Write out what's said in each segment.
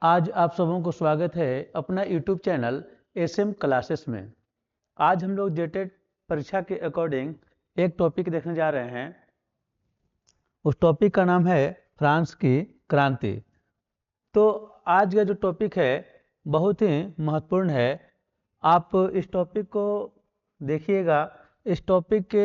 आज आप सबों को स्वागत है अपना YouTube चैनल एसएम क्लासेस में। आज हम लोग जेटेट परीक्षा के अकॉर्डिंग एक टॉपिक देखने जा रहे हैं। उस टॉपिक का नाम है फ्रांस की क्रांति। तो आज का जो टॉपिक है बहुत ही महत्वपूर्ण है। आप इस टॉपिक को देखिएगा। इस टॉपिक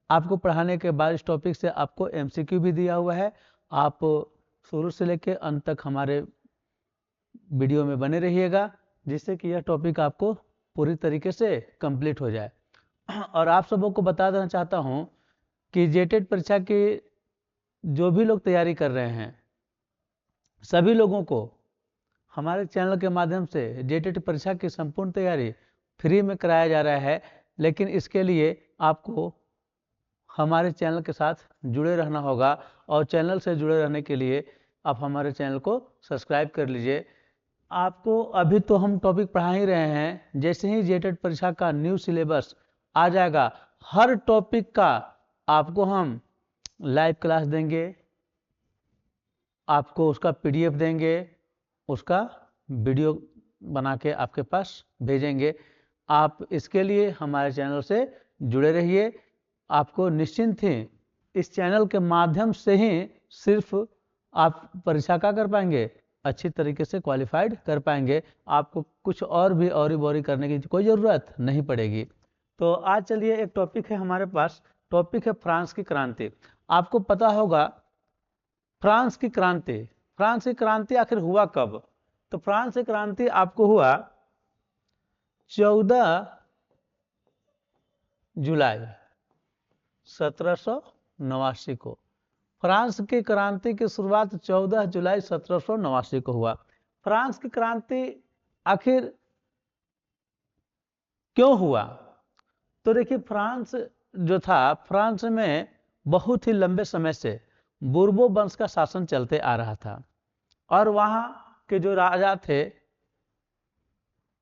आपको पढ़ाने के बाद इस टॉपिक से आपको एमसीक्यू भी दिया हुआ है। आप शुरू से लेकर अंत तक हमारे वीडियो में बने रहिएगा, जिससे कि यह टॉपिक आपको पूरी तरीके से कंप्लीट हो जाए। और आप सबों को बता देना चाहता हूं कि जेटेट परीक्षा की जो भी लोग तैयारी कर रहे हैं, सभी लोगों को हमारे चैनल के माध्यम से जेटेट परीक्षा की संपूर्ण तैयारी फ्री में कराया जा रहा है। लेकिन इसके लिए आपको हमारे चैनल के साथ जुड़े रहना होगा, और चैनल से जुड़े रहने के लिए आप हमारे चैनल को सब्सक्राइब कर लीजिए। आपको अभी तो हम टॉपिक पढ़ा ही रहे हैं। जैसे ही जेटेट परीक्षा का न्यू सिलेबस आ जाएगा, हर टॉपिक का आपको हम लाइव क्लास देंगे, आपको उसका पीडीएफ देंगे, उसका वीडियो बना के आपके पास भेजेंगे। आप इसके लिए हमारे चैनल से जुड़े रहिए। आपको निश्चिंत ही इस चैनल के माध्यम से ही सिर्फ आप परीक्षा का कर पाएंगे, अच्छी तरीके से क्वालिफाइड कर पाएंगे। आपको कुछ और भी औरी करने की कोई ज़रूरत नहीं पड़ेगी। तो आज चलिए, एक टॉपिक है हमारे पास। टॉपिक है फ्रांस की क्रांति। आपको पता होगा फ्रांस की क्रांति आखिर हुआ कब? तो फ्रांस की क्रांति आपको हुआ 14 जुलाई 1789 को। फ्रांस की क्रांति की शुरुआत 14 जुलाई 1789 को हुआ। फ्रांस की क्रांति आखिर क्यों हुआ? तो देखिए, फ्रांस जो था, फ्रांस में बहुत ही लंबे समय से बुर्बो वंश का शासन चलते आ रहा था। और वहां के जो राजा थे,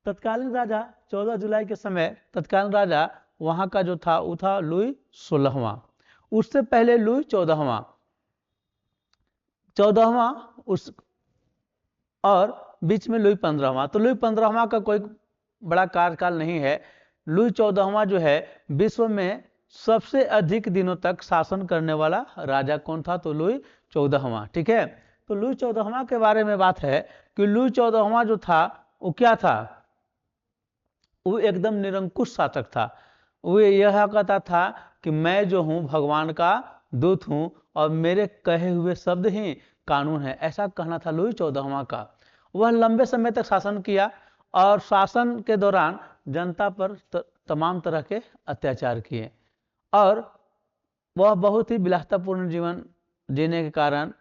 तत्कालीन राजा 14 जुलाई के समय तत्कालीन राजा वहां का जो था वो था लुई 16वां। उससे पहले लुई 14वां उस, और बीच में लुई 15वां। तो लुई 15वां का कोई बड़ा कार्यकाल नहीं है। लुई 14वां जो है, विश्व में सबसे अधिक दिनों तक शासन करने वाला राजा कौन था? तो लुई 14वां। ठीक है। तो लुई 14वां के बारे में बात है कि लुई 14वां जो था वो क्या था? वो एकदम निरंकुश शासक था। वो यह कहता था कि मैं जो हूँ भगवान का दूत हूँ और मेरे कहे हुए शब्द ही कानून है, ऐसा कहना था लुई 14वां का। वह लंबे समय तक शासन किया और शासन के दौरान जनता पर तमाम तरह के अत्याचार किए, और वह बहुत ही विलासितापूर्ण जीवन जीने के कारण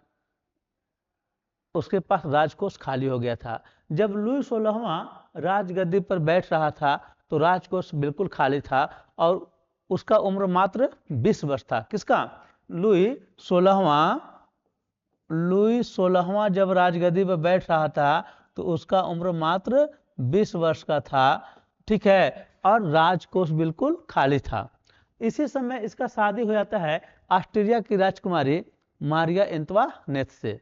उसके पास राजकोष खाली हो गया था। जब लुई 16वां राजगद्दी पर बैठ रहा था तो राजकोष बिल्कुल खाली था, और उसका उम्र मात्र 20 वर्ष था। किसका? लुई 16वां जब राजगद्दी पर बैठ रहा था तो उसका उम्र मात्र 20 वर्ष का था। ठीक है। और राजकोष बिल्कुल खाली था। इसी समय इसका शादी हो जाता है ऑस्ट्रिया की राजकुमारी मारिया एंतोइनेट से।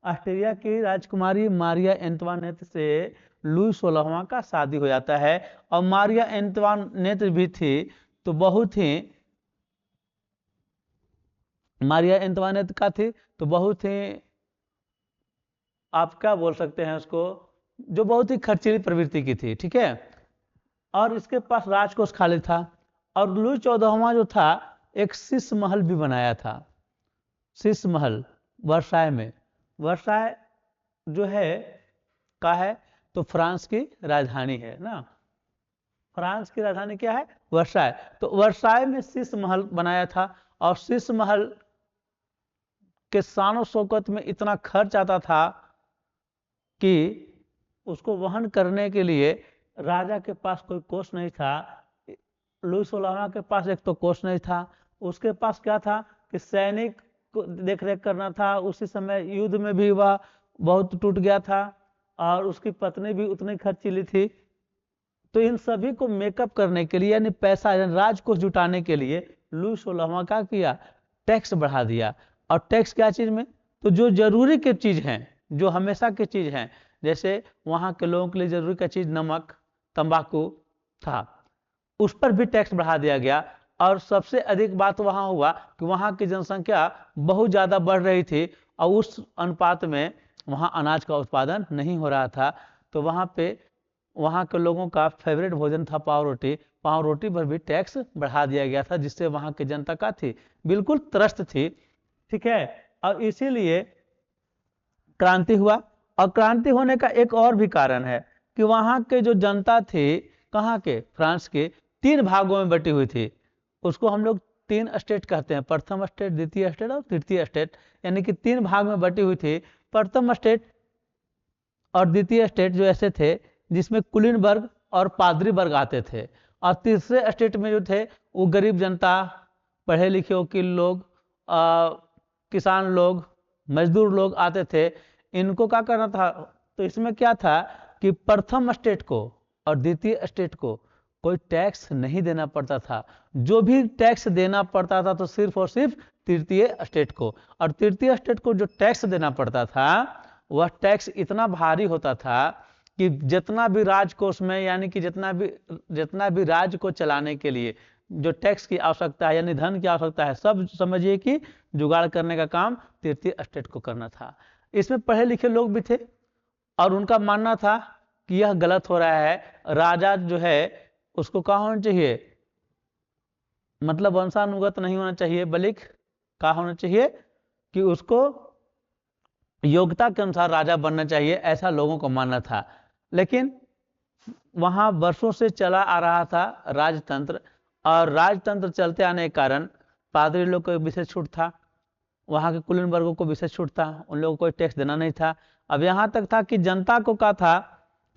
ऑस्ट्रिया की राजकुमारी मारिया एंतोइनेट से लुई 16वां का शादी हो जाता है। और मारिया एंतोइनेट भी थी तो बहुत ही मारिया एंतोइनेट का थी तो बहुत ही, आप क्या बोल सकते हैं उसको, जो बहुत ही खर्चीली प्रवृत्ति की थी। ठीक है। और इसके पास राजकोष खाली था। और लुई 14वां जो था एक शीश महल भी बनाया था। शीश महल वर्साय में। वर्साय जो है का है तो फ्रांस की राजधानी है ना। फ्रांस की राजधानी क्या है? वर्साय। तो वर्साय में शीश महल बनाया था, और शीश महल के शान शौकत में इतना खर्च आता था कि उसको वहन करने के लिए राजा के पास कोई कोष नहीं था। लुई 16वां के पास एक तो कोष नहीं था, उसके पास क्या था कि सैनिक को देख रेख करना था। उसी समय युद्ध में भी वह बहुत टूट गया था, और उसकी पत्नी भी उतनी खर्चीली थी। तो इन सभी को मेकअप करने के लिए, यानी पैसा, यानी राजकोष जुटाने के लिए लुई 16वां का किया, टैक्स बढ़ा दिया। और टैक्स क्या चीज में, तो जो जरूरी की चीज हैं, जो हमेशा की चीज हैं, जैसे वहां के लोगों के लिए जरूरी का चीज नमक, तंबाकू था, उस पर भी टैक्स बढ़ा दिया गया। और सबसे अधिक बात वहां हुआ कि वहां की जनसंख्या बहुत ज्यादा बढ़ रही थी और उस अनुपात में वहां अनाज का उत्पादन नहीं हो रहा था। तो वहां पे वहां के लोगों का फेवरेट भोजन था पाव रोटी, पाव रोटी पर भी टैक्स बढ़ा दिया गया था, जिससे वहां की जनता का थी बिल्कुल त्रस्त थी। ठीक है, और इसीलिए क्रांति हुआ। और क्रांति होने का एक और भी कारण है कि वहां के जो जनता थी, कहाँ के, फ्रांस के, 3 भागों में बटी हुई थी। उसको हम लोग 3 स्टेट कहते हैं, प्रथम स्टेट, द्वितीय स्टेट और तृतीय स्टेट, यानी कि 3 भाग में बटी हुई थी। प्रथम स्टेट और द्वितीय स्टेट जो ऐसे थे जिसमें कुलीन वर्ग और पादरी वर्ग आते थे, और तीसरे स्टेट में जो थे वो गरीब जनता, पढ़े लिखे वकील लोग, किसान लोग, मजदूर लोग आते थे। इनको क्या करना था, तो इसमें क्या था कि प्रथम स्टेट को और द्वितीय स्टेट को कोई टैक्स नहीं देना पड़ता था। जो भी टैक्स देना पड़ता था तो सिर्फ और सिर्फ तृतीय स्टेट को, और तृतीय स्टेट को जो टैक्स देना पड़ता था वह टैक्स इतना भारी होता था कि जितना भी राजकोष में, यानी कि जितना भी राज्य को चलाने के लिए जो टैक्स की आवश्यकता है, यानी धन की आवश्यकता है, सब समझिए कि जुगाड़ करने का काम तृतीय स्टेट को करना था। इसमें पढ़े लिखे लोग भी थे और उनका मानना था कि यह गलत हो रहा है, राजा जो है उसको क्या होना चाहिए, मतलब वंशानुगत नहीं होना चाहिए, बल्कि क्या होना चाहिए कि उसको योग्यता के अनुसार राजा बनना चाहिए, ऐसा लोगों को मानना था। लेकिन वहां वर्षों से चला आ रहा था राजतंत्र, और राजतंत्र चलते आने के कारण पादरी लोग को विशेष छूट था, वहां के कुलीन वर्गों को विशेष छूट था, उन लोगों को कोई टैक्स देना नहीं था। अब यहां तक था कि जनता को क्या था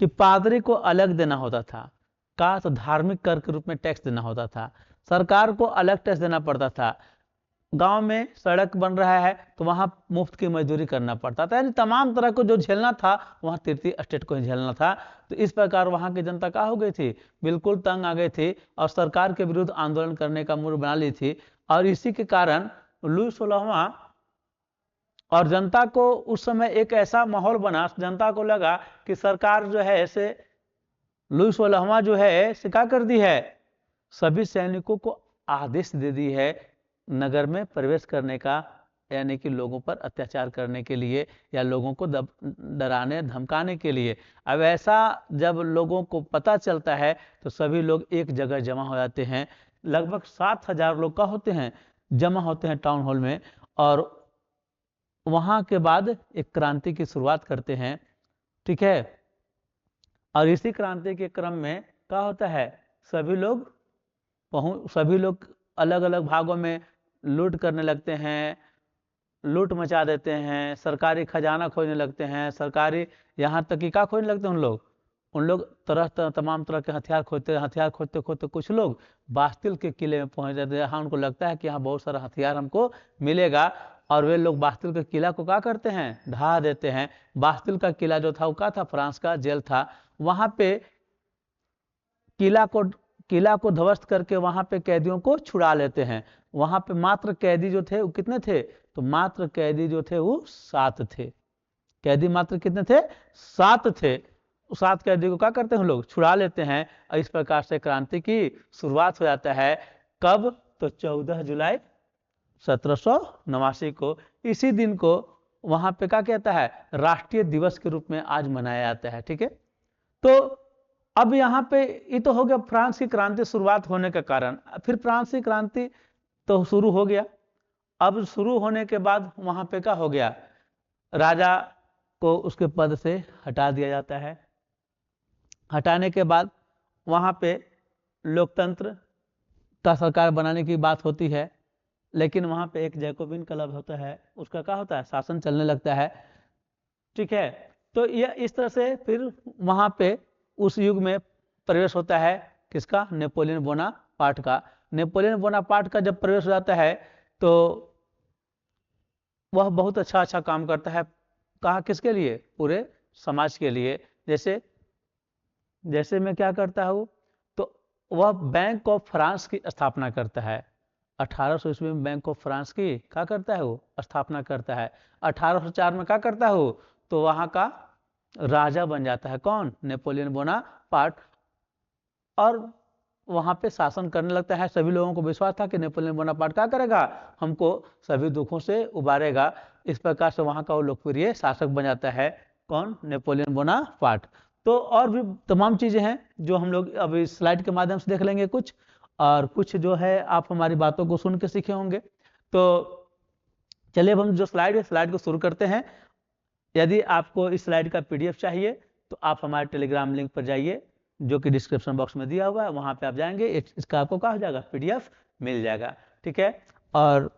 कि पादरी को अलग देना होता था, का तो धार्मिक कर के रूप में टैक्स देना होता था, सरकार को अलग टैक्स देना पड़ता था। गांव में सड़क बन रहा है तो वहां मुफ्त की मजदूरी करना पड़ता था, यानी तमाम तरह को जो झेलना था वहां तृतीय स्टेट को ही झेलना था। तो इस प्रकार वहां की जनता क्या हो गई थी, बिल्कुल तंग आ गई थी और सरकार के विरुद्ध आंदोलन करने का मूड बना ली थी। और इसी के कारण लुई 16वां, और जनता को उस समय एक ऐसा माहौल बना, जनता को लगा कि सरकार जो है ऐसे लुई 16वां जो है ऐसे क्या कर दी है, सभी सैनिकों को आदेश दे दी है नगर में प्रवेश करने का, यानी कि लोगों पर अत्याचार करने के लिए या लोगों को डराने धमकाने के लिए। अब ऐसा जब लोगों को पता चलता है तो सभी लोग एक जगह जमा हो जाते हैं, लगभग 7,000 लोग का होते हैं, जमा होते हैं टाउन हॉल में, और वहां के बाद एक क्रांति की शुरुआत करते हैं। ठीक है, और इसी क्रांति के क्रम में क्या होता है, सभी लोग अलग अलग भागों में लूट करने लगते हैं, लूट मचा देते हैं, सरकारी खजाना खोजने लगते हैं, सरकारी यहाँ तक कि क्या खोजने लगते हैं उन लोग तमाम तरह के हथियार खोजते खोजते कुछ लोग बास्तिल के किले में पहुंच जाते हैं, जहाँ उनको लगता है कि यहाँ बहुत सारा हथियार हमको मिलेगा, और वे लोग बास्तिल के किला को क्या करते हैं, ढहा देते हैं। बास्तिल का किला जो था वो क्या था, फ्रांस का जेल था। वहां पे किला को ध्वस्त करके वहां पे कैदियों को छुड़ा लेते हैं। वहां पे मात्र कैदी जो थे वो कितने थे, तो मात्र कैदी जो थे वो 7 थे, कैदी मात्र कितने थे, 7 थे। 7 कैदी को क्या करते हैं लोग, छुड़ा लेते हैं, और इस प्रकार से क्रांति की शुरुआत हो जाता है। कब, तो 14 जुलाई 1789 को। इसी दिन को वहां पे क्या कहता है, राष्ट्रीय दिवस के रूप में आज मनाया जाता है। ठीक है, तो अब यहाँ पे ये तो हो गया फ्रांस की क्रांति शुरुआत होने का कारण। फिर फ्रांस की क्रांति तो शुरू हो गया, अब शुरू होने के बाद वहां पे क्या हो गया, राजा को उसके पद से हटा दिया जाता है। हटाने के बाद वहां पे लोकतंत्र का सरकार बनाने की बात होती है, लेकिन वहां पे एक जैकोबिन क्लब होता है, उसका क्या होता है, शासन चलने लगता है। ठीक है, तो यह इस तरह से फिर वहां पे उस युग में प्रवेश होता है किसका, नेपोलियन बोनापार्ट का। नेपोलियन बोनापार्ट का जब प्रवेश हो जाता है तो वह बहुत अच्छा काम करता है, कहा किसके लिए, पूरे समाज के लिए। जैसे मैं क्या करता हूँ, तो वह बैंक ऑफ फ्रांस की स्थापना करता है। 1800 ईस्वी में बैंक ऑफ फ्रांस की क्या करता है, वो स्थापना करता है। 1804 में क्या करता है वो, तो वहां का राजा बन जाता है कौन, नेपोलियन बोनापार्ट, और वहां पे शासन करने लगता है। सभी लोगों को विश्वास था कि नेपोलियन बोनापार्ट क्या करेगा, हमको सभी दुखों से उबारेगा। इस प्रकार से वहां का वो लोकप्रिय शासक बन जाता है कौन, नेपोलियन बोनापार्ट। तो और भी तमाम चीजें हैं जो हम लोग अभी स्लाइड के माध्यम से देख लेंगे कुछ, और कुछ जो है आप हमारी बातों को सुन के सीखे होंगे। तो चलिए अब हम जो स्लाइड है, स्लाइड को शुरू करते हैं। यदि आपको इस स्लाइड का पीडीएफ चाहिए तो आप हमारे टेलीग्राम लिंक पर जाइए, जो कि डिस्क्रिप्शन बॉक्स में दिया हुआ है, वहां पे आप जाएंगे, इसका आपको क्या हो जाएगा, पीडीएफ मिल जाएगा। ठीक है। और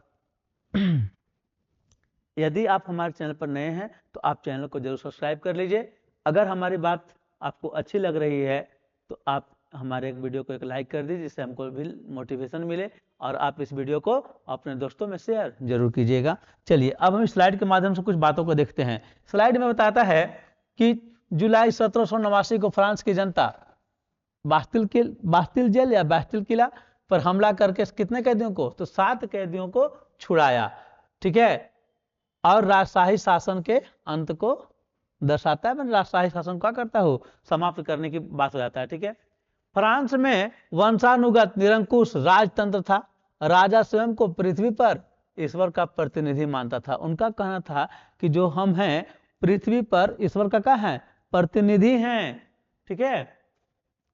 यदि आप हमारे चैनल पर नए हैं तो आप चैनल को जरूर सब्सक्राइब कर लीजिए। अगर हमारी बात आपको अच्छी लग रही है तो आप हमारे एक वीडियो को एक लाइक कर दीजिए, जिससे हमको भी मोटिवेशन मिले, और आप इस वीडियो को अपने दोस्तों में शेयर जरूर कीजिएगा। चलिए अब हम स्लाइड के माध्यम से कुछ बातों को देखते हैं। स्लाइड में बताता है कि जुलाई 1789 को फ्रांस की जनता बास्तिल जेल या बास्तिल किला पर हमला करके कितने कैदियों को, तो 7 कैदियों को छुड़ाया। ठीक है। और राजशाही शासन के अंत को दर्शाता है। मैं राजशाही शासन क्या करता हूँ, समाप्त करने की बात हो जाता है। ठीक है। फ्रांस में वंशानुगत निरंकुश राजतंत्र था। राजा स्वयं को पृथ्वी पर ईश्वर का प्रतिनिधि मानता था। उनका कहना था कि जो हम हैं पृथ्वी पर ईश्वर का क्या है, प्रतिनिधि हैं। ठीक है।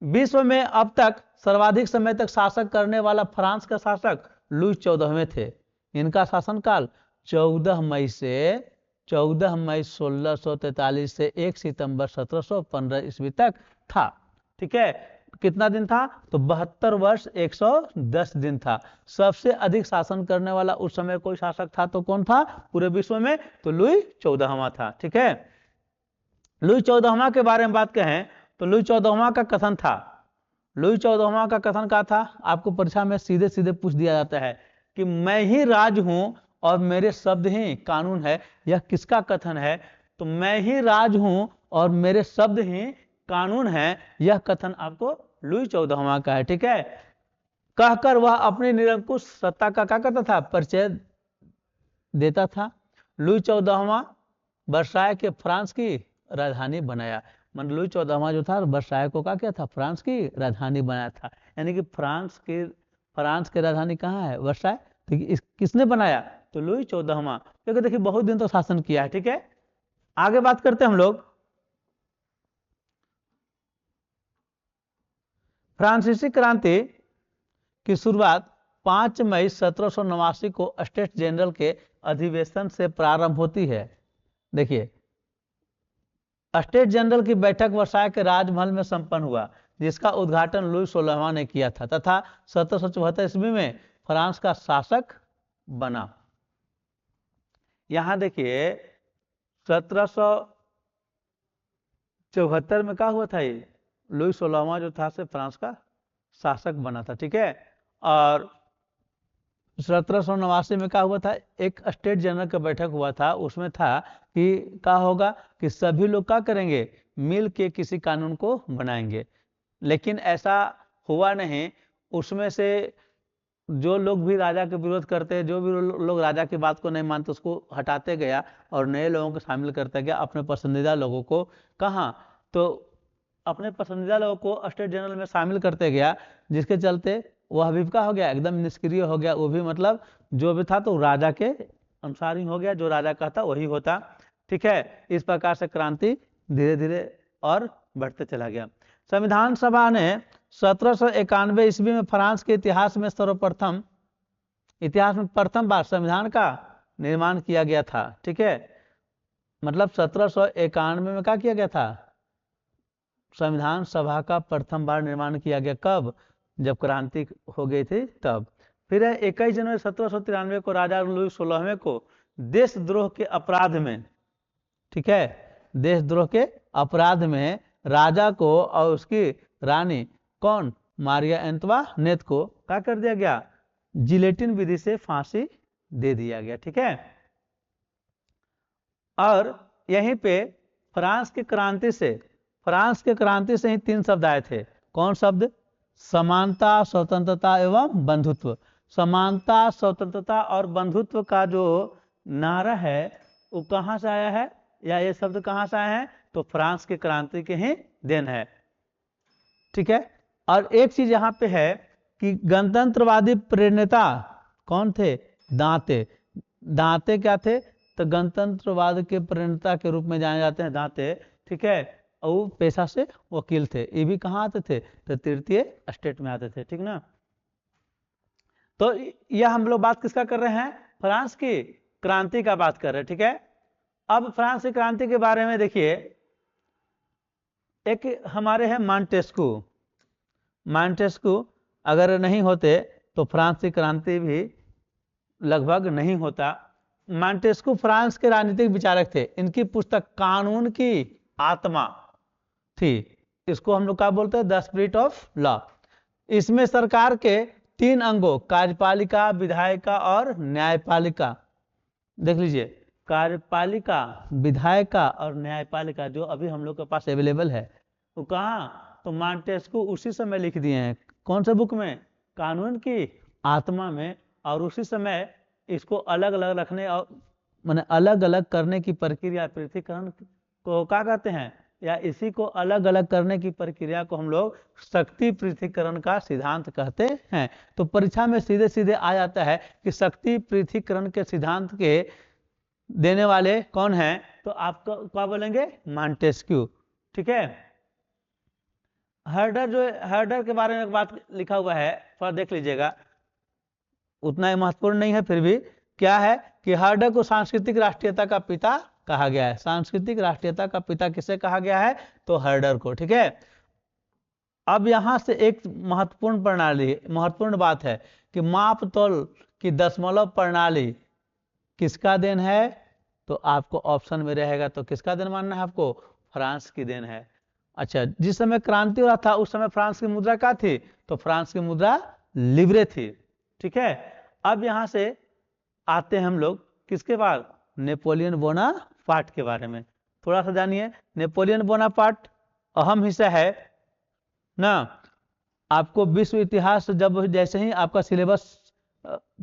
विश्व में अब तक सर्वाधिक समय तक शासक करने वाला फ्रांस का शासक लुई 14वें थे। इनका शासनकाल 14 मई 1643 से 1 सितंबर 1715 ईस्वी तक था। ठीक है। कितना दिन था, तो 72 वर्ष 110 दिन था। सबसे अधिक शासन करने वाला उस समय कोई शासक था तो कौन था पूरे विश्व में, तो लुई 14वां था। ठीक है। लुई 14वां के बारे में बात कहें तो लुई 14वां का कथन था, लुई 14वां का कथन क्या था, आपको परीक्षा में सीधे सीधे पूछ दिया जाता है कि मैं ही राज हूं और मेरे शब्द ही कानून है। यह किसका कथन है, तो मैं ही राज हूं और मेरे शब्द ही कानून है। यह कथन आपको लुई 14वां का है। ठीक है। कहकर वह अपनी निरंकुश सत्ता का क्या करता था, परिचय देता था। लुई 14वां वर्साय के फ्रांस की राजधानी बनाया। मतलब लुई 14वां जो था वर्साय को क्या किया था, फ्रांस की राजधानी बनाया था। यानी कि फ्रांस की राजधानी कहाँ है, वर्साय। तो किसने बनाया, तो लुई 14वां। क्योंकि देखिए बहुत दिन तो शासन किया है। ठीक है। आगे बात करते हैं हम लोग। फ्रांसीसी क्रांति की शुरुआत 5 मई 1789 को स्टेट जनरल के अधिवेशन से प्रारंभ होती है। देखिए स्टेट जनरल की बैठक वर्साय के राजमहल में संपन्न हुआ, जिसका उद्घाटन लुई 16वां ने किया था तथा 1774 ईस्वी में फ्रांस का शासक बना। यहां देखिए 1774 में क्या हुआ था, ये लुई 16वां जो था से फ्रांस का शासक बना था। ठीक है। और 1789 में क्या हुआ था, एक स्टेट जनरल का बैठक हुआ था, उसमें था कि क्या होगा कि सभी लोग क्या करेंगे, मिल के किसी कानून को बनाएंगे। लेकिन ऐसा हुआ नहीं। उसमें से जो लोग भी राजा के विरोध करते, जो भी लोग राजा की बात को नहीं मानते, उसको हटाते गया और नए लोगों को शामिल करते गया, अपने पसंदीदा लोगों को। कहाँ, तो अपने पसंदीदा लोगों को स्टेट जनरल में शामिल करते गया, जिसके चलते वह भी क्या हो गया, एकदम निष्क्रिय हो गया। वो भी मतलब जो भी था तो राजा के अनुसार ही हो गया, जो राजा कहता वही होता। ठीक है। इस प्रकार से क्रांति धीरे धीरे और बढ़ते चला गया। संविधान सभा ने 1791 ईस्वी में फ्रांस के इतिहास में प्रथम बार संविधान का निर्माण किया गया था। ठीक है। मतलब 1791 में क्या किया गया था, संविधान सभा का प्रथम बार निर्माण किया गया। कब, जब क्रांति हो गई थी तब। फिर 21 जनवरी 1793 को राजा लुई 16वें को देशद्रोह के अपराध में, ठीक है, देशद्रोह के अपराध में राजा को और उसकी रानी कौन, मारिया एंतवानेत को क्या कर दिया गया, जिलेटिन विधि से फांसी दे दिया गया। ठीक है। और यहीं पे फ्रांस की क्रांति से ही 3 शब्द आए थे। कौन शब्द, समानता, स्वतंत्रता एवं बंधुत्व। समानता, स्वतंत्रता और बंधुत्व का जो नारा है वो कहाँ से आया है, या ये शब्द कहाँ से आए हैं, तो फ्रांस की क्रांति के ही देन है। ठीक है। और एक चीज यहाँ पे है कि गणतंत्रवादी प्रेरणा कौन थे, दांते। दांते क्या थे, तो गणतंत्रवाद के प्रेरणा के रूप में जाने जाते हैं दांते। ठीक है। और वो पेशा से वकील थे। ये भी कहाँ आते थे, तो तृतीय स्टेट में आते थे। ठीक ना। तो यह हम लोग बात किसका कर रहे हैं, फ्रांस की क्रांति का बात कर रहे हैं। ठीक है। अब फ्रांस की क्रांति के बारे में देखिए, एक हमारे हैं मॉन्टेस्क्यू। मॉन्टेस्क्यू अगर नहीं होते तो फ्रांस की क्रांति भी लगभग नहीं होता। मॉन्टेस्क्यू फ्रांस के राजनीतिक विचारक थे। इनकी पुस्तक कानून की आत्मा थी। इसको हम लोग क्या बोलते हैं, द स्पिरिट ऑफ लॉ। इसमें सरकार के 3 अंगों, कार्यपालिका, विधायिका और न्यायपालिका, देख लीजिए, कार्यपालिका, विधायिका और न्यायपालिका जो अभी हम लोग के पास अवेलेबल है वो कहाँ, तो मॉन्टेस्क्यू उसी समय लिख दिए हैं। कौन से बुक में, कानून की आत्मा में। और उसी समय इसको अलग अलग रखने और माने अलग अलग करने की प्रक्रिया, पृथक्करण को क्या कहते हैं, या इसी को अलग अलग करने की प्रक्रिया को हम लोग शक्ति पृथक्करण का सिद्धांत कहते हैं। तो परीक्षा में सीधे सीधे आ जाता है कि शक्ति पृथक्करण के सिद्धांत के देने वाले कौन हैं, तो आप क्या बोलेंगे, मॉन्टेस्क्यू। ठीक है। हर्डर, जो हर्डर के बारे में एक बात लिखा हुआ है, थोड़ा देख लीजिएगा, उतना ही महत्वपूर्ण नहीं है फिर भी। क्या है कि हर्डर को सांस्कृतिक राष्ट्रीयता का पिता कहा गया है। सांस्कृतिक राष्ट्रीयता का पिता किसे कहा गया है, तो हर्डर को। ठीक है। अब यहां से एक महत्वपूर्ण बात है कि माप तोल की दशमलव प्रणाली किसका देन है, तो आपको ऑप्शन में रहेगा, तो किसका देन मानना है आपको, फ्रांस की देन है। अच्छा, जिस समय क्रांति हो रहा था उस समय फ्रांस की मुद्रा क्या थी, तो फ्रांस की मुद्रा लिब्रे थी। ठीक है। अब यहां से आते हैं हम लोग किसके बाद, नेपोलियन बोनापार्ट के बारे में थोड़ा सा जानिए। नेपोलियन बोनापार्ट अहम हिस्सा है ना। आपको विश्व इतिहास जब जैसे ही आपका सिलेबस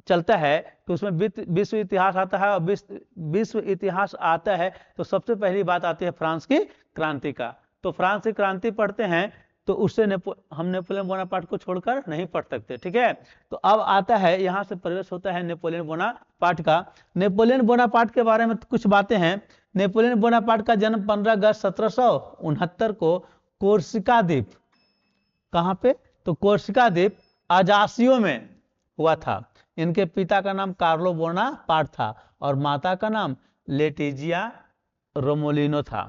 चलता है तो उसमें विश्व इतिहास आता है, और विश्व इतिहास आता है तो सबसे पहली बात आती है फ्रांस की क्रांति का। तो फ्रांस की क्रांति पढ़ते हैं तो उससे हम नेपोलियन बोनापार्ट को छोड़कर नहीं पढ़ सकते। ठीक है। तो अब आता है, यहाँ से प्रवेश होता है नेपोलियन बोनापार्ट का। नेपोलियन बोनापार्ट के बारे में कुछ बातें हैं। नेपोलियन बोनापार्ट का जन्म 15 अगस्त 1769 को कोर्सिका द्वीप, कहाँ पे, तो कोर्सिका द्वीप अजासियो में हुआ था। इनके पिता का नाम कार्लो बोनापार्ट था और माता का नाम लेटिजिया रोमोलिनो था।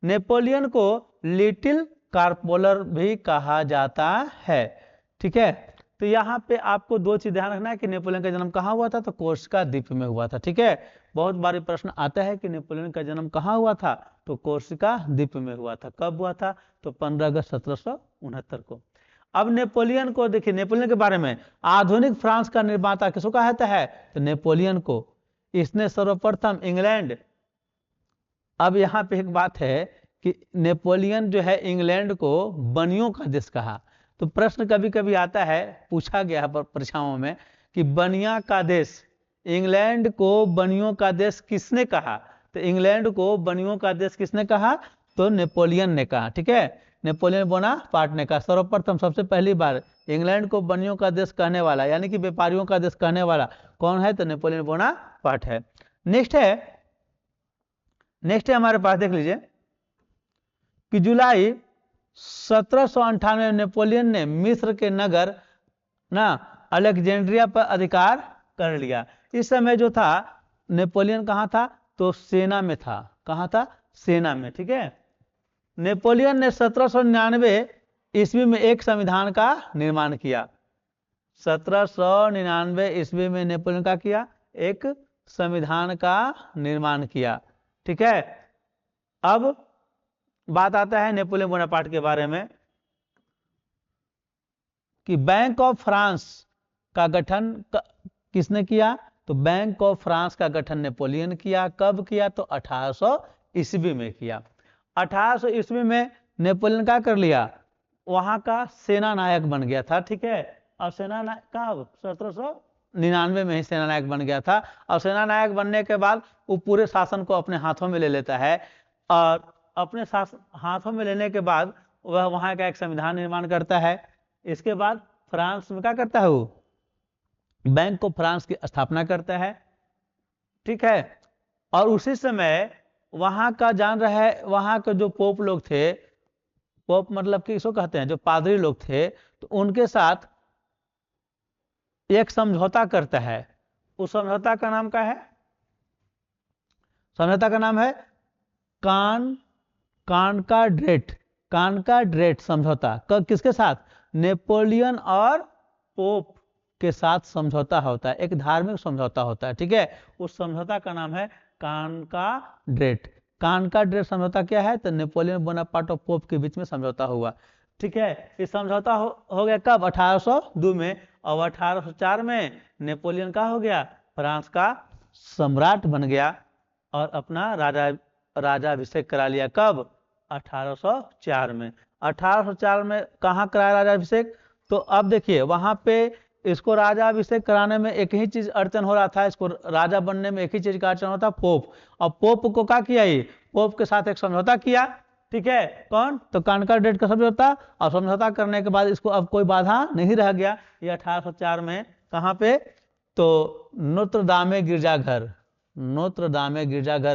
नेपोलियन को लिटिल कार्पोलर भी कहा जाता है। ठीक है। तो यहाँ पे आपको 2 चीज ध्यान रखना है कि नेपोलियन का जन्म कहाँ हुआ था, तो कोर्सिका द्वीप में हुआ था। ठीक है। बहुत बारी प्रश्न आता है कि नेपोलियन का जन्म कहाँ हुआ था, तो कोर्सिका द्वीप में हुआ था। कब हुआ था, तो 15 अगस्त 1769 को। अब नेपोलियन को देखिए, नेपोलियन के बारे में, आधुनिक फ्रांस का निर्माता किसको कहा जाता है, तो नेपोलियन को। इसने सर्वप्रथम इंग्लैंड, अब यहाँ पे एक बात है कि नेपोलियन जो है इंग्लैंड को बनियों का देश कहा। तो प्रश्न कभी कभी आता है, पूछा गया है परीक्षाओं में कि बनिया का देश, इंग्लैंड को बनियों का देश किसने कहा, तो इंग्लैंड को बनियों का देश किसने कहा, तो नेपोलियन ने कहा। ठीक है। नेपोलियन बोनापार्ट ने कहा सर्वप्रथम, सबसे पहली बार इंग्लैंड को बनियों का देश कहने वाला, यानी कि व्यापारियों का देश कहने वाला कौन है, तो नेपोलियन बोनापार्ट है। नेक्स्ट है हमारे पास, देख लीजिए कि जुलाई 1798 में नेपोलियन ने मिस्र के नगर ना अलेक्जेंड्रिया पर अधिकार कर लिया। इस समय जो था नेपोलियन कहाँ था, तो सेना में था। कहाँ था, सेना में। ठीक है। नेपोलियन ने 1799 ईस्वी में एक संविधान का निर्माण किया। 1799 ईस्वी में नेपोलियन का किया, एक संविधान का निर्माण किया। ठीक है। अब बात आता है नेपोलियन बोनापार्ट के बारे में कि बैंक ऑफ फ्रांस का गठन किसने किया, तो बैंक ऑफ फ्रांस का गठन नेपोलियन किया। कब किया, तो 1800 ईस्वी में किया। 1800 ईस्वी में नेपोलियन क्या कर लिया, वहां का सेना नायक बन गया था। ठीक है। और सेना नायक कब, 99 में ही सेनानायक बन गया था। और सेनानायक बनने के बाद वो पूरे शासन को अपने हाथों में ले लेता है, और अपने हाथों में लेने के बाद वह वहाँ का एक संविधान निर्माण करता है। इसके बाद फ्रांस में क्या करता है, वो बैंक ऑफ फ्रांस की स्थापना करता है, ठीक है। और उसी समय वहाँ का जान रहा है, वहाँ के जो पोप लोग थे, पोप मतलब कि इसको कहते हैं जो पादरी लोग थे, तो उनके साथ एक समझौता करता है। उस समझौता का नाम क्या है, समझौता का नाम है कानकाड्रेट समझौता। किसके साथ, नेपोलियन और पोप के साथ समझौता होता है, एक धार्मिक समझौता होता है, ठीक है। उस समझौता का नाम है कानकाड्रेट समझौता क्या है, तो नेपोलियन बोनापार्ट और पोप के बीच में समझौता हुआ, ठीक है। इस समझौता हो गया कब, 1802 में। और 1804 में नेपोलियन का हो गया, फ्रांस का सम्राट बन गया और अपना राजाभिषेक करा लिया। कब, 1804 में। 1804 में कहाँ कराया राजाभिषेक, तो अब देखिए वहां पे इसको राजाभिषेक कराने में एक ही चीज अड़चन हो रहा था, इसको राजा बनने में एक ही चीज का अड़चन होता, पोप। और पोप को क्या किया, ये पोप के साथ एक समझौता किया, ठीक है। कौन, तो कानकाड्रेट का समझौता। और समझौता करने के बाद इसको अब कोई बाधा नहीं रह गया। ये 1804 में कहाँ पे, तो नोत्रदामे गिरजाघर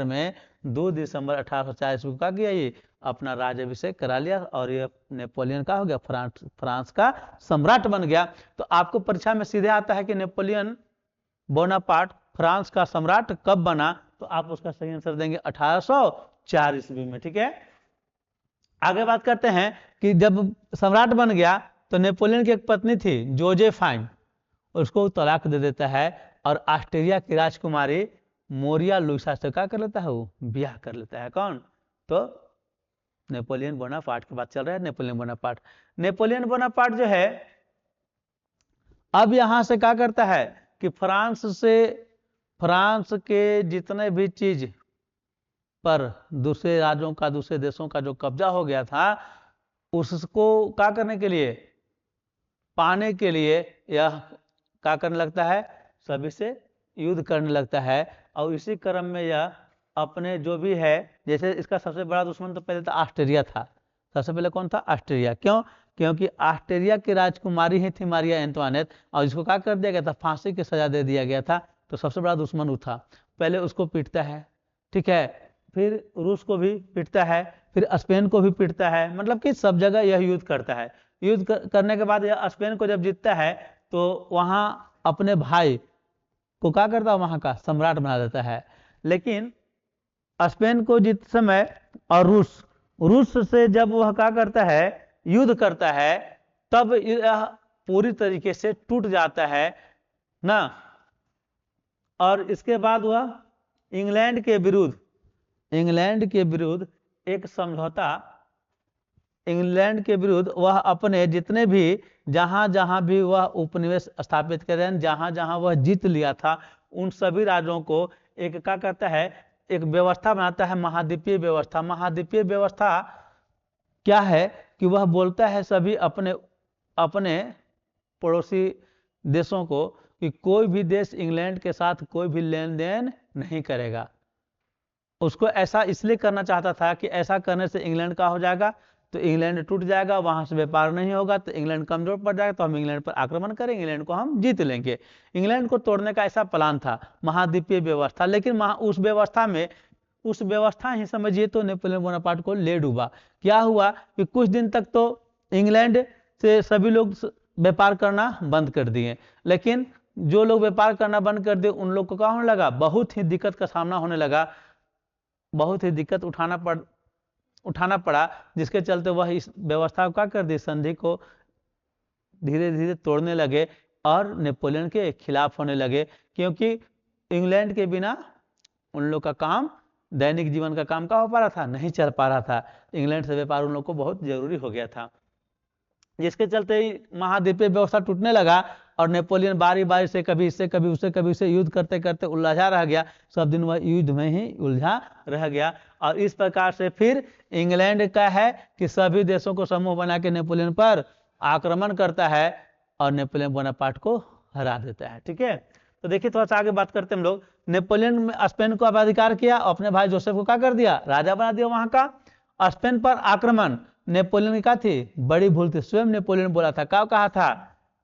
में 2 दिसंबर 1804 ईस्वी का किया, ये अपना राज्याभिषेक करा लिया और ये नेपोलियन का हो गया, फ्रांस का सम्राट बन गया। तो आपको परीक्षा में सीधे आता है कि नेपोलियन बोनापार्ट फ्रांस का सम्राट कब बना, तो आप उसका सही आंसर देंगे 1804 ईस्वी में, ठीक है। आगे बात करते हैं कि जब सम्राट बन गया तो नेपोलियन की एक पत्नी थी जोजेफाइन, उसको तलाक दे देता है और ऑस्ट्रिया की राजकुमारी मोरिया लुइसा से क्या कर लेता है, वो ब्याह कर लेता है। कौन, तो नेपोलियन बोनापार्ट की बात चल रहा है। नेपोलियन बोनापार्ट जो है अब यहां से क्या करता है कि फ्रांस के जितने भी चीज पर दूसरे राज्यों का, दूसरे देशों का जो कब्जा हो गया था, उसको क्या करने के लिए, पाने के लिए यह क्या करने लगता है, सभी से युद्ध करने लगता है। और इसी क्रम में यह अपने जो भी है, जैसे इसका सबसे बड़ा दुश्मन तो पहले तो ऑस्ट्रिया था। सबसे पहले कौन था, ऑस्ट्रिया। क्यों, क्योंकि ऑस्ट्रिया की राजकुमारी ही थी मारिया एंटवानेट, और इसको क्या कर दिया गया था, फांसी की सजा दे दिया गया था। तो सबसे बड़ा दुश्मन वो था। पहले उसको पीटता है, ठीक है, फिर रूस को भी पीटता है, फिर स्पेन को भी पीटता है, मतलब कि सब जगह यह युद्ध करता है। युद्ध करने के बाद यह स्पेन को जब जीतता है तो वहां अपने भाई को क्या करता है, वहां का सम्राट बना देता है। लेकिन स्पेन को जीत समय और रूस से जब वह क्या करता है, युद्ध करता है, तब यह पूरी तरीके से टूट जाता है ना। और इसके बाद वह इंग्लैंड के विरुद्ध एक समझौता, इंग्लैंड के विरुद्ध वह अपने जितने भी जहां भी वह उपनिवेश स्थापित करें, जहां वह जीत लिया था, उन सभी राज्यों को एक क्या करता है, एक व्यवस्था बनाता है, महाद्वीपीय व्यवस्था। महाद्वीपीय व्यवस्था क्या है कि वह बोलता है सभी अपने पड़ोसी देशों को कि कोई भी देश इंग्लैंड के साथ कोई भी लेन देन नहीं करेगा। उसको ऐसा इसलिए करना चाहता था कि ऐसा करने से इंग्लैंड का हो जाएगा तो इंग्लैंड टूट जाएगा, वहां से व्यापार नहीं होगा तो इंग्लैंड कमजोर पड़ जाएगा, तो हम इंग्लैंड पर आक्रमण करेंगे, इंग्लैंड को हम जीत लेंगे। इंग्लैंड को तोड़ने का ऐसा प्लान था, महाद्वीपीय व्यवस्था। लेकिन उस व्यवस्था ही समझिए तो नेपोलियन बोनापार्ट को ले डूबा। क्या हुआ कि कुछ दिन तक तो इंग्लैंड से सभी लोग व्यापार करना बंद कर दिए, लेकिन जो लोग व्यापार करना बंद कर दिए उन लोग को क्या होने लगा, बहुत ही दिक्कत का सामना होने लगा, बहुत ही दिक्कत उठाना पड़ा, जिसके चलते वह इस व्यवस्था को क्या कर दी, संधि को धीरे धीरे तोड़ने लगे और नेपोलियन के खिलाफ होने लगे। क्योंकि इंग्लैंड के बिना उन लोग का काम, दैनिक जीवन का काम का हो पा रहा था, नहीं चल पा रहा था। इंग्लैंड से व्यापार उन लोग को बहुत जरूरी हो गया था, जिसके चलते ही महाद्वीपीय व्यवस्था टूटने लगा और नेपोलियन बारी बारी से कभी इससे कभी उससे कभी उससे युद्ध करते करते उलझा रह गया। सब दिन वह युद्ध में ही उलझा रह गया। और इस प्रकार से फिर इंग्लैंड का है कि सभी देशों को समूह बना के नेपोलियन पर आक्रमण करता है और नेपोलियन बोनापार्ट को हरा देता है। ठीक है, तो देखिए थोड़ा सा आगे बात करते हैं हम लोग। नेपोलियन में स्पेन को अधिकार किया और अपने भाई जोसेफ को क्या कर दिया, राजा बना दिया वहां का। स्पेन पर आक्रमण नेपोलियन की क्या थी, बड़ी भूल थी। स्वयं नेपोलियन बोला था, क्या कहा था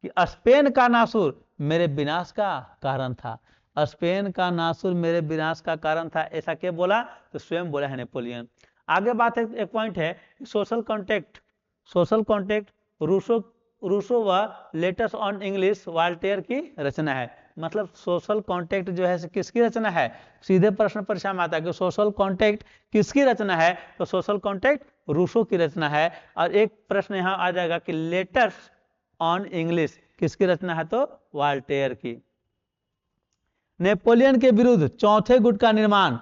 कि स्पेन का नासुर मेरे विनाश का कारण था, स्पेन का नासुर मेरे विनाश का कारण था, ऐसा क्या बोला, तो स्वयं बोला है नेपोलियन। आगे बात है, एक पॉइंट है social contact. Social contact Rousseau व लेटर्स ऑन इंग्लिश वाल्टेयर की रचना है। मतलब सोशल कॉन्टेक्ट जो है किसकी रचना है, सीधे प्रश्न परीक्षा में आता है कि सोशल कॉन्टेक्ट किसकी रचना है, तो सोशल कॉन्टेक्ट रूसो की रचना है। और एक प्रश्न यहाँ आ जाएगा कि लेटर्स ऑन इंग्लिश किसकी रचना है, तो वाल्टेयर की। नेपोलियन के विरुद्ध चौथे गुट का निर्माण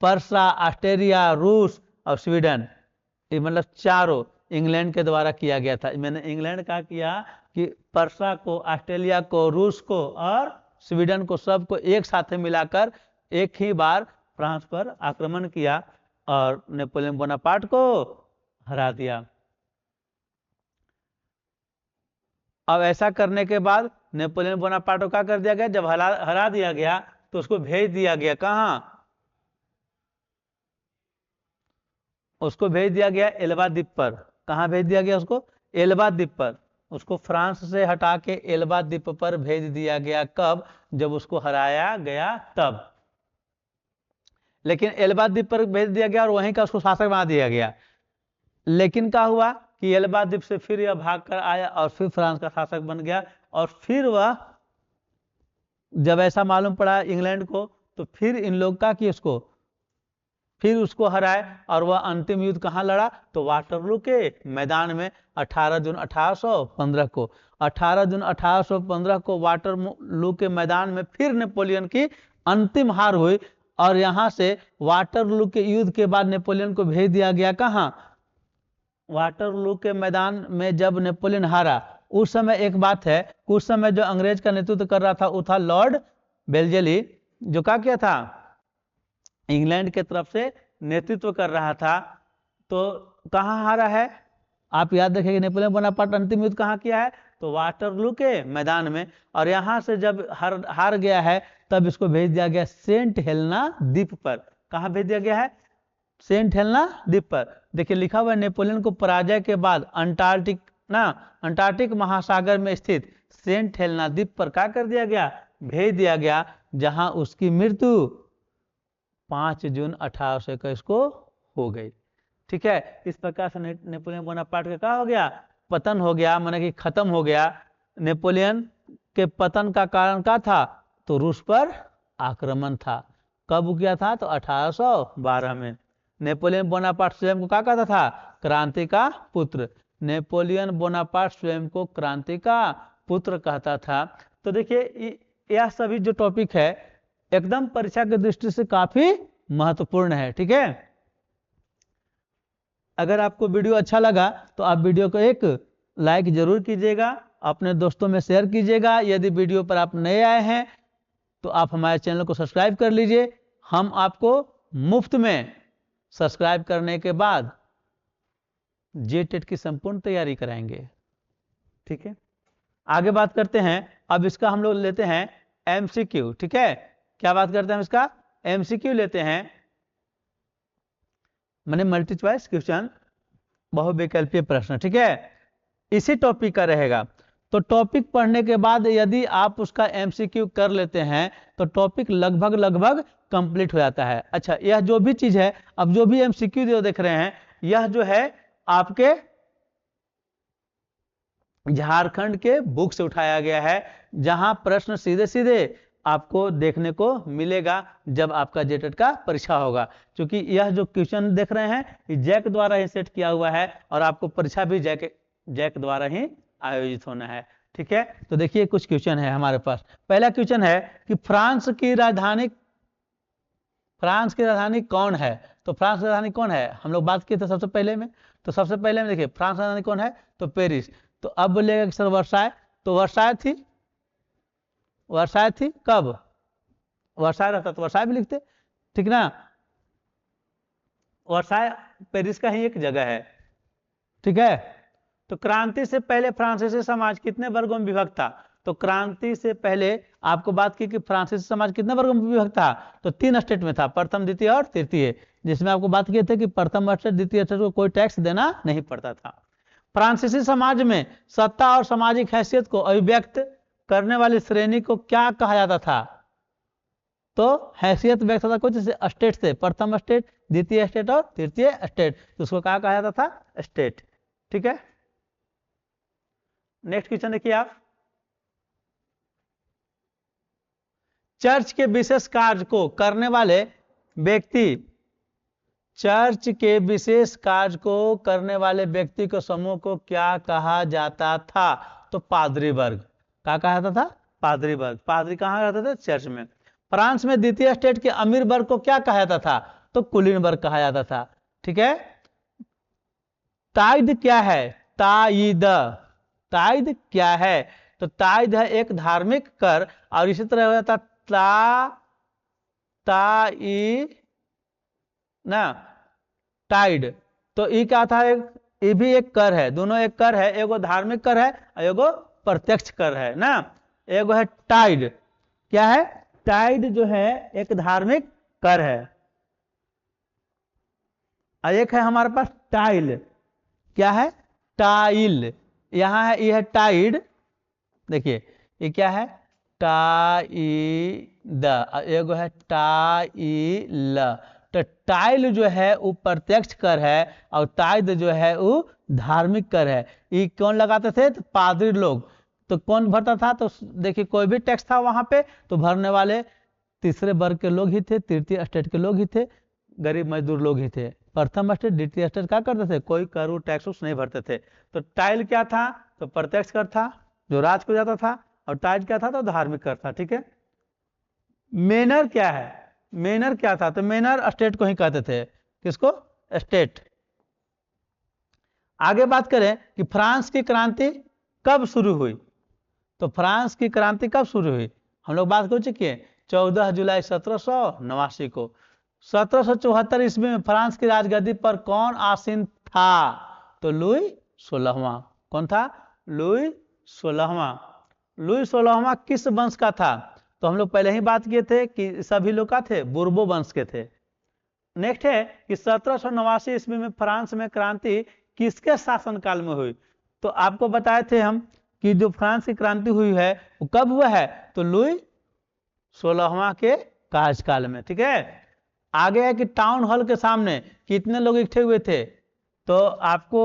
पर्सा, ऑस्ट्रेलिया, रूस और स्वीडन, ये मतलब चारों इंग्लैंड के द्वारा किया गया था। मैंने इंग्लैंड का किया कि पर्सा को, ऑस्ट्रेलिया को, रूस को और स्वीडन को, सबको एक साथ मिलाकर एक ही बार फ्रांस पर आक्रमण किया और नेपोलियन बोनापार्ट को हरा दिया। अब ऐसा करने के बाद नेपोलियन बोनापार्ट को क्या कर दिया गया, जब हरा दिया गया तो उसको भेज दिया गया कहाँ, उसको भेज दिया गया एल्बा द्वीप पर। कहाँ भेज दिया गया उसको, एल्बा द्वीप पर। उसको फ्रांस से हटा के एल्बा द्वीप पर भेज दिया गया। कब, जब उसको हराया गया तब। लेकिन एल्बा द्वीप पर भेज दिया गया और वहीं का उसको शासक बना दिया गया। लेकिन क्या हुआ कि एल्बा द्वीप से फिर यह भाग कर आया और फिर फ्रांस का शासक बन गया। और फिर वह जब ऐसा मालूम पड़ा इंग्लैंड को, तो फिर इन लोग का कि उसको फिर उसको हराए और वह अंतिम युद्ध कहाँ लड़ा, तो वाटरलू के मैदान में 18 जून 1815 को। 18 जून 1815 को वाटरलू के मैदान में फिर नेपोलियन की अंतिम हार हुई। और यहाँ से वाटरलू के युद्ध के बाद नेपोलियन को भेज दिया गया कहाँ, वाटरलू के मैदान में जब नेपोलियन हारा, उस समय एक बात है, उस समय जो अंग्रेज का नेतृत्व कर रहा था वो था लॉर्ड बेल्जेली, जो क्या किया था, इंग्लैंड के तरफ से नेतृत्व कर रहा था। तो कहाँ हारा है, आप याद रखेंगे नेपोलियन बोनापार्ट अंतिम युद्ध कहाँ किया है, तो वाटरलू के मैदान में। और यहाँ से जब हार गया है तब इसको भेज दिया गया सेंट हेलेना द्वीप पर। कहाँ भेज दिया गया है, सेंट हेलेना द्वीप पर। देखिए लिखा हुआ है, नेपोलियन को पराजय के बाद अंटार्कटिक महासागर में स्थित सेंट हेलेना द्वीप पर क्या कर दिया गया, भेज दिया गया, जहां उसकी मृत्यु 5 जून 1821 को हो गई। ठीक है, इस प्रकार से नेपोलियन बोनापार्ट का क्या हो गया, पतन हो गया, माने कि खत्म हो गया। नेपोलियन के पतन का कारण क्या था, तो रूस पर आक्रमण था। कब किया था, तो 1812 में। नेपोलियन बोनापार्ट स्वयं को क्या कहता था, क्रांति का पुत्र। नेपोलियन बोनापार्ट स्वयं को क्रांति का पुत्र कहता था। तो देखिए यह सभी जो टॉपिक है एकदम परीक्षा की दृष्टि से काफी महत्वपूर्ण है। ठीक है, अगर आपको वीडियो अच्छा लगा तो आप वीडियो को एक लाइक जरूर कीजिएगा, अपने दोस्तों में शेयर कीजिएगा। यदि वीडियो पर आप नए आए हैं तो आप हमारे चैनल को सब्सक्राइब कर लीजिए। हम आपको मुफ्त में सब्सक्राइब करने के बाद जेटेट की संपूर्ण तैयारी कराएंगे। ठीक है, आगे बात करते हैं। अब इसका हम लोग लेते हैं एमसीक्यू। ठीक है, क्या बात करते हैं हम इसका, एमसीक्यू लेते हैं, माने मल्टी चॉइस क्वेश्चन, बहुविकल्पीय प्रश्न। ठीक है, इसी टॉपिक का रहेगा। तो टॉपिक पढ़ने के बाद यदि आप उसका एमसीक्यू कर लेते हैं तो टॉपिक लगभग कंप्लीट हो जाता है। अच्छा, यह जो भी चीज है, अब जो भी एमसीक्यू जो देख रहे हैं, यह जो है आपके झारखंड के बुक से उठाया गया है, जहां प्रश्न सीधे सीधे आपको देखने को मिलेगा जब आपका जेटेट का परीक्षा होगा। क्योंकि यह जो क्वेश्चन देख रहे हैं जैक द्वारा ही सेट किया हुआ है और आपको परीक्षा भी जैक द्वारा ही आयोजित होना है। ठीक है, तो देखिए कुछ क्वेश्चन है हमारे पास। पहला क्वेश्चन है कि फ्रांस की राजधानी कौन है। तो फ्रांस की राजधानी कौन है, हम लोग बात किए थे सबसे पहले में। तो सबसे पहले में देखिए फ्रांस की राजधानी कौन है, तो पेरिस। तो अब बोलेगा कि सर वर्साय, तो वर्साय थी कब, वर्साय रहता तो वर्साय भी लिखते, ठीक ना। वर्साय पेरिस का ही एक जगह है। ठीक है, तो क्रांति से पहले फ्रांसीसी समाज कितने वर्गों में विभक्त था, तो क्रांति से पहले आपको बात की कि फ्रांसीसी समाज कितने वर्ग में विभक्त था, तो 3 स्टेट में था, प्रथम, द्वितीय और तृतीय, जिसमें आपको बात किए थे कि प्रथम स्टेट द्वितीय स्टेट को कोई टैक्स देना नहीं पड़ता था। फ्रांसीसी समाज में सत्ता और सामाजिक हैसियत को अभिव्यक्त करने वाली श्रेणी को क्या कहा जाता था, तो हैसियत व्यक्त होता कुछ जैसे स्टेट से, प्रथम स्टेट, द्वितीय स्टेट और तृतीय स्टेट, तो उसको क्या कहा जाता था, स्टेट। ठीक है, नेक्स्ट क्वेश्चन देखिए आप, चर्च के विशेष कार्य को करने वाले व्यक्ति, चर्च के विशेष कार्य को करने वाले व्यक्ति को समूह को क्या कहा जाता था, तो पादरी वर्ग। क्या कहा जाता था, पादरी वर्ग। पादरी कहाँ रहते थे, चर्च में। फ्रांस में द्वितीय स्टेट के अमीर वर्ग को क्या कहा जाता था, तो कुलीन वर्ग कहा जाता था। ठीक है, ताइद क्या है, ताइद, ताइद क्या है, तो ताइद है एक धार्मिक कर, और इसी तरह हो जाता ताई ना, टाइड, तो ई क्या था, ये भी एक कर है, दोनों एक कर है, एगो धार्मिक कर है और एगो प्रत्यक्ष कर है ना। एगो है टाइड, क्या है, टाइड जो है एक धार्मिक कर है, और एक है हमारे पास टाइल, क्या है, टाइल, यहां है, ये है टाइड, देखिए ये क्या है, टाइद, एगो है टाइल, तो टाइल जो है वो प्रत्यक्ष कर है और टाइद जो है वो धार्मिक कर है। ये कौन लगाते थे, तो पादरी लोग। तो कौन भरता था, तो देखिए कोई भी टैक्स था वहां पे तो भरने वाले तीसरे वर्ग के लोग ही थे, तृतीय स्टेट के लोग ही थे, गरीब मजदूर लोग ही थे। प्रथम स्टेट द्वितीय स्टेट क्या करते थे, कोई कर टैक्स नहीं भरते थे। तो टाइल क्या था, तो प्रत्यक्ष कर था जो राज को जाता था, और टाइड क्या था, तो धार्मिक कर था। ठीक है, मेनर क्या है, मेनर क्या था, तो मेनर स्टेट को ही कहते थे, किसको, स्टेट। आगे बात करें कि फ्रांस की क्रांति कब शुरू हुई, तो फ्रांस की क्रांति कब शुरू हुई, हम लोग बात कर चुके हैं 14 जुलाई 1789 को। 1774 ईस्वी में फ्रांस की राजगद्दी पर कौन आसीन था, तो लुई 16वां। कौन था, लुई 16वां। लुई 16वां किस वंश का था, तो हम लोग पहले ही बात किए थे कि सभी लोग का थे, बुर्बो वंश के थे। नेक्स्ट है कि 1789 ईस्वी में फ्रांस में क्रांति किसके शासनकाल में हुई, तो आपको बताए थे हम कि जो फ्रांस की क्रांति हुई है वो कब हुआ है, तो लुई 16वां के कार्यकाल में। ठीक है, आगे है कि टाउन हॉल के सामने कितने लोग इकट्ठे हुए थे, तो आपको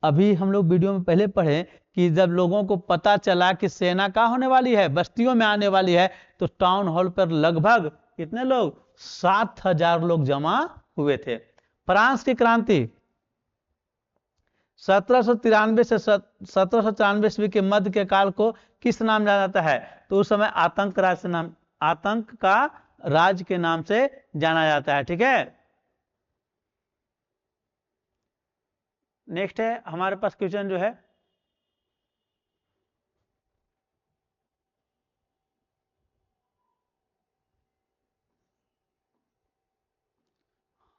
अभी हम लोग वीडियो में पहले पढ़े कि जब लोगों को पता चला कि सेना का होने वाली है, बस्तियों में आने वाली है, तो टाउन हॉल पर लगभग कितने लोग, 7,000 लोग जमा हुए थे। फ्रांस की क्रांति 1793 से 1794 ईस्वी के मध्य के काल को किस नाम जाना जाता है, तो उस समय आतंक राज से नाम, आतंक का राज के नाम से जाना जाता है। ठीक है, नेक्स्ट है हमारे पास क्वेश्चन जो है,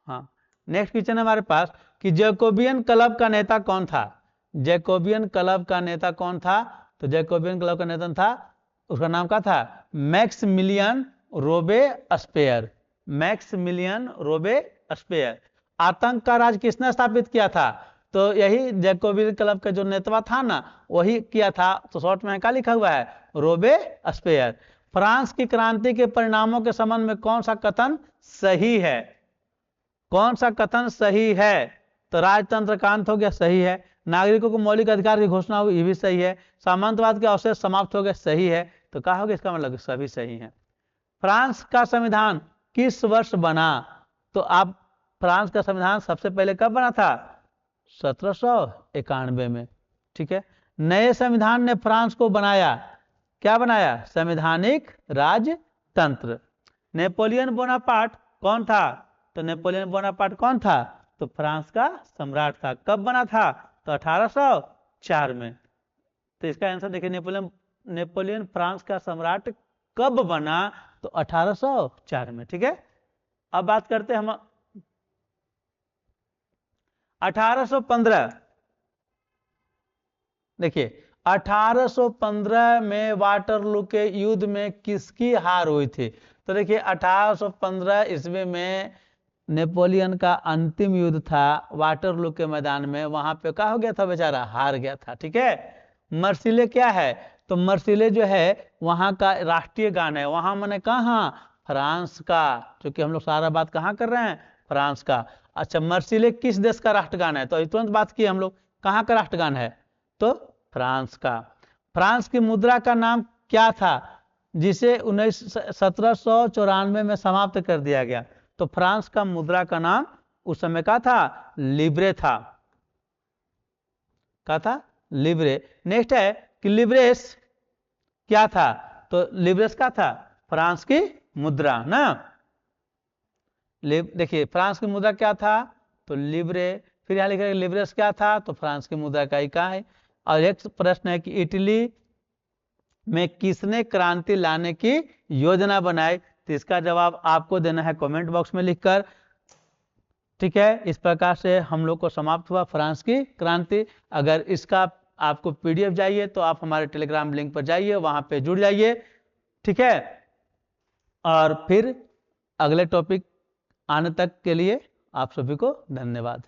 हाँ नेक्स्ट क्वेश्चन है हमारे पास कि जैकोबियन क्लब का नेता कौन था, जैकोबियन क्लब का नेता कौन था, तो जैकोबियन क्लब का नेता था, उसका नाम क्या था, मैक्समिलियन रोबे स्पेयर, मैक्समिलियन रोबे स्पेयर। आतंक का राज किसने स्थापित किया था, तो यही जैकोबियन क्लब का जो नेता था ना, वही किया था, तो शॉर्ट में क्या लिखा हुआ है, रोबे स्पेयर। फ्रांस की क्रांति के परिणामों के संबंध में कौन सा कथन सही है, कौन सा कथन सही है, तो राजतंत्र का अंत हो गया, सही है। नागरिकों को मौलिक अधिकार की घोषणा हुई, ये भी सही है। सामंतवाद के अवशेष समाप्त हो गए, सही है। तो क्या होगा, इसका मतलब सभी सही है। फ्रांस का संविधान किस वर्ष बना, तो आप फ्रांस का संविधान सबसे पहले कब बना था, 1791 में। ठीक है, नए संविधान ने फ्रांस को बनाया, क्या बनाया, संवैधानिक राजतंत्र। नेपोलियन बोनापार्ट कौन था, तो नेपोलियन बोनापार्ट कौन था, तो फ्रांस का सम्राट था। कब बना था, तो 1804 में। तो इसका आंसर देखिए, नेपोलियन फ्रांस का सम्राट कब बना, तो 1804 में। ठीक है, अब बात करते हैं हम 1815। देखिए 1815 में वाटरलू के युद्ध में किसकी हार हुई थी? तो देखिए 1815 ईस्वी में नेपोलियन का अंतिम युद्ध था वाटरलू के मैदान में, वहां पे क्या हो गया था, बेचारा हार गया था। ठीक है। मर्सिले क्या है? तो मर्सिले जो है वहां का राष्ट्रीय गान है, वहां मैंने कहा फ्रांस का, क्योंकि हम लोग सारा बात कहाँ कर रहे हैं, फ्रांस का। अच्छा, मर्सिले किस देश का राष्ट्रगान है? तो तुरंत बात की हम लोग, कहाँ का राष्ट्रगान है? तो फ्रांस का। फ्रांस की मुद्रा का नाम क्या था जिसे 1794 में समाप्त कर दिया गया? तो फ्रांस का मुद्रा का नाम उस समय का था लिब्रे था। क्या था? लिब्रे। नेक्स्ट है कि लिब्रेस क्या था? तो लिब्रेस क्या था? फ्रांस की मुद्रा ना। देखिए फ्रांस की मुद्रा क्या था? तो लिब्रे। फिर यहां लिखा लिब्रेस क्या था? तो फ्रांस की मुद्रा का इकाई है। और एक प्रश्न है कि इटली में किसने क्रांति लाने की योजना बनाई? तो इसका जवाब आपको देना है कमेंट बॉक्स में लिखकर। ठीक है, इस प्रकार से हम लोग को समाप्त हुआ फ्रांस की क्रांति। अगर इसका आपको पीडीएफ चाहिए तो आप हमारे टेलीग्राम लिंक पर जाइए, वहां पे जुड़ जाइए। ठीक है, और फिर अगले टॉपिक आने तक के लिए आप सभी को धन्यवाद।